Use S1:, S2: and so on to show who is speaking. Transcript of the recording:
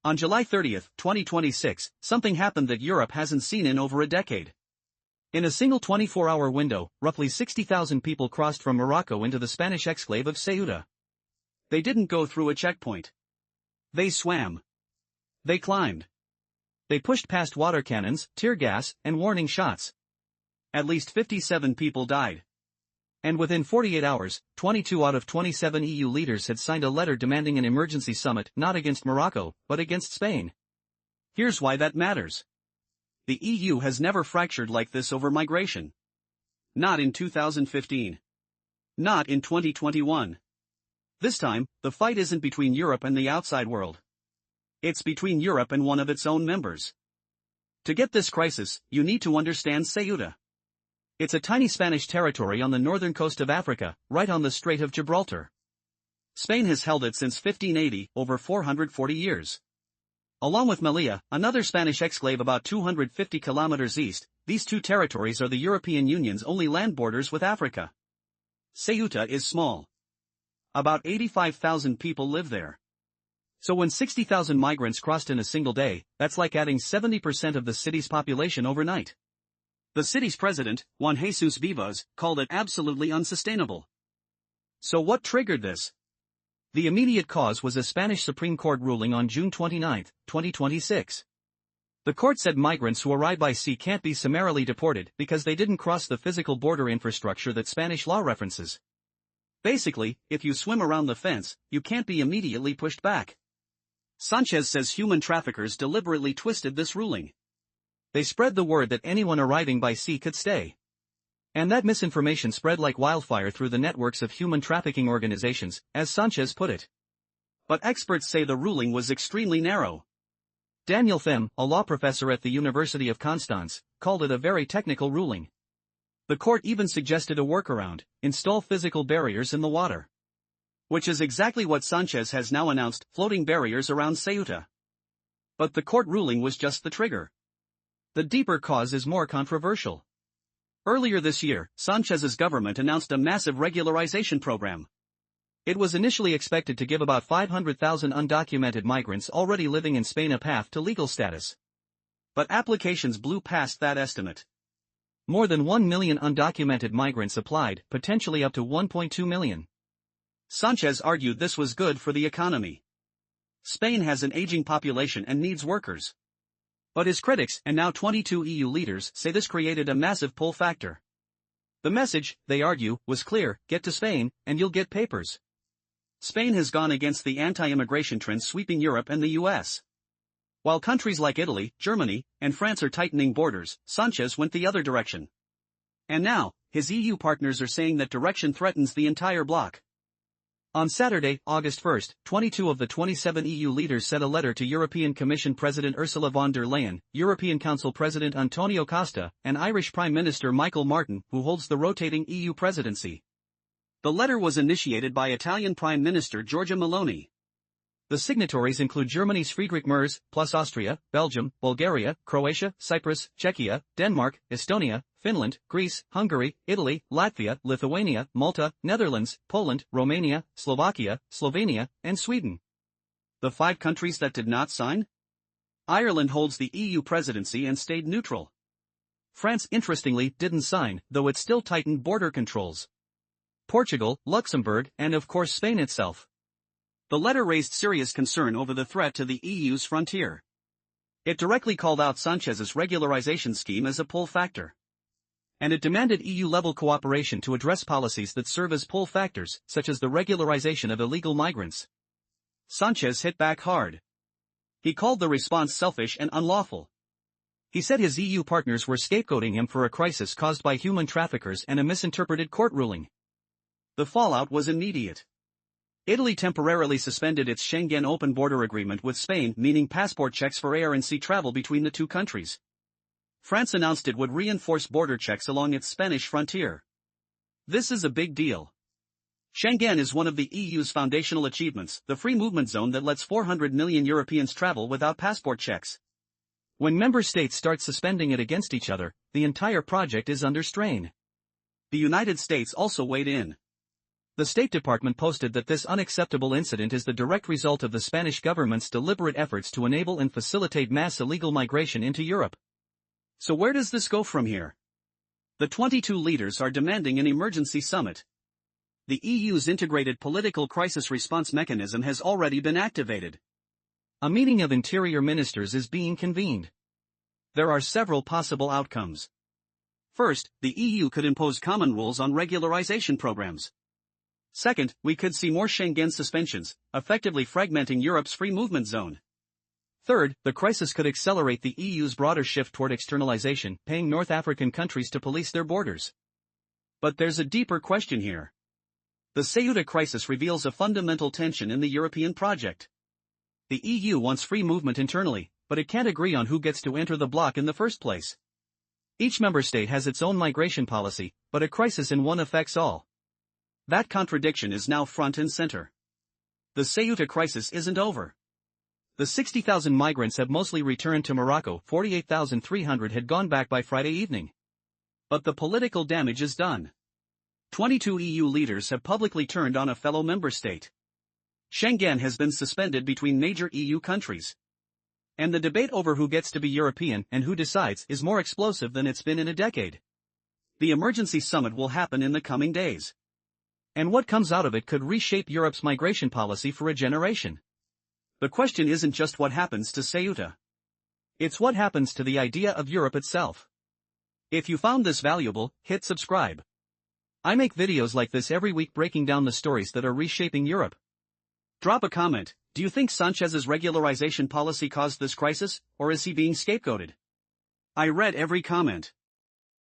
S1: On July 30, 2026, something happened that Europe hasn't seen in over a decade. In a single 24-hour window, roughly 60,000 people crossed from Morocco into the Spanish exclave of Ceuta. They didn't go through a checkpoint. They swam. They climbed. They pushed past water cannons, tear gas, and warning shots. At least 57 people died. And within 48 hours, 22 out of 27 EU leaders had signed a letter demanding an emergency summit not against Morocco, but against Spain. Here's why that matters. The EU has never fractured like this over migration. Not in 2015. Not in 2021. This time, the fight isn't between Europe and the outside world. It's between Europe and one of its own members. To get this crisis, you need to understand Ceuta. It's a tiny Spanish territory on the northern coast of Africa, right on the Strait of Gibraltar. Spain has held it since 1580, over 440 years. Along with Melilla, another Spanish exclave about 250 kilometers east, these two territories are the European Union's only land borders with Africa. Ceuta is small. About 85,000 people live there. So when 60,000 migrants crossed in a single day, that's like adding 70% of the city's population overnight. The city's president, Juan Jesus Vivas, called it absolutely unsustainable. So what triggered this? The immediate cause was a Spanish Supreme Court ruling on June 29, 2026. The court said migrants who arrive by sea can't be summarily deported because they didn't cross the physical border infrastructure that Spanish law references. Basically, if you swim around the fence, you can't be immediately pushed back. Sánchez says human traffickers deliberately twisted this ruling. They spread the word that anyone arriving by sea could stay. And that misinformation spread like wildfire through the networks of human trafficking organizations, as Sánchez put it. But experts say the ruling was extremely narrow. Daniel Them, a law professor at the University of Constance, called it a very technical ruling. The court even suggested a workaround: install physical barriers in the water. Which is exactly what Sánchez has now announced, floating barriers around Ceuta. But the court ruling was just the trigger. The deeper cause is more controversial. Earlier this year, Sánchez's government announced a massive regularization program. It was initially expected to give about 500,000 undocumented migrants already living in Spain a path to legal status. But applications blew past that estimate. More than 1 million undocumented migrants applied, potentially up to 1.2 million. Sánchez argued this was good for the economy. Spain has an aging population and needs workers. But his critics, and now 22 EU leaders, say this created a massive pull factor. The message, they argue, was clear: get to Spain, and you'll get papers. Spain has gone against the anti-immigration trends sweeping Europe and the US. While countries like Italy, Germany, and France are tightening borders, Sánchez went the other direction. And now, his EU partners are saying that direction threatens the entire bloc. On Saturday, August 1, 22 of the 27 EU leaders sent a letter to European Commission President Ursula von der Leyen, European Council President Antonio Costa, and Irish Prime Minister Michael Martin, who holds the rotating EU presidency. The letter was initiated by Italian Prime Minister Giorgia Meloni. The signatories include Germany's Friedrich Merz, plus Austria, Belgium, Bulgaria, Croatia, Cyprus, Czechia, Denmark, Estonia, Finland, Greece, Hungary, Italy, Latvia, Lithuania, Malta, Netherlands, Poland, Romania, Slovakia, Slovenia, and Sweden. The 5 countries that did not sign? Ireland holds the EU presidency and stayed neutral. France, interestingly, didn't sign, though it still tightened border controls. Portugal, Luxembourg, and of course Spain itself. The letter raised serious concern over the threat to the EU's frontier. It directly called out Sánchez's regularization scheme as a pull factor. And it demanded EU-level cooperation to address policies that serve as pull factors, such as the regularization of illegal migrants. Sánchez hit back hard. He called the response selfish and unlawful. He said his EU partners were scapegoating him for a crisis caused by human traffickers and a misinterpreted court ruling. The fallout was immediate. Italy temporarily suspended its Schengen open border agreement with Spain, meaning passport checks for air and sea travel between the two countries. France announced it would reinforce border checks along its Spanish frontier. This is a big deal. Schengen is one of the EU's foundational achievements, the free movement zone that lets 400 million Europeans travel without passport checks. When member states start suspending it against each other, the entire project is under strain. The United States also weighed in. The State Department posted that this unacceptable incident is the direct result of the Spanish government's deliberate efforts to enable and facilitate mass illegal migration into Europe. So where does this go from here? The 22 leaders are demanding an emergency summit. The EU's integrated political crisis response mechanism has already been activated. A meeting of interior ministers is being convened. There are several possible outcomes. First, the EU could impose common rules on regularization programs. Second, we could see more Schengen suspensions, effectively fragmenting Europe's free movement zone. Third, the crisis could accelerate the EU's broader shift toward externalization, paying North African countries to police their borders. But there's a deeper question here. The Ceuta crisis reveals a fundamental tension in the European project. The EU wants free movement internally, but it can't agree on who gets to enter the bloc in the first place. Each member state has its own migration policy, but a crisis in one affects all. That contradiction is now front and center. The Ceuta crisis isn't over. The 60,000 migrants have mostly returned to Morocco. 48,300 had gone back by Friday evening. But the political damage is done. 22 EU leaders have publicly turned on a fellow member state. Schengen has been suspended between major EU countries. And the debate over who gets to be European and who decides is more explosive than it's been in a decade. The emergency summit will happen in the coming days. And what comes out of it could reshape Europe's migration policy for a generation. The question isn't just what happens to Ceuta. It's what happens to the idea of Europe itself. If you found this valuable, hit subscribe. I make videos like this every week breaking down the stories that are reshaping Europe. Drop a comment. Do you think Sanchez's regularization policy caused this crisis, or is he being scapegoated? I read every comment.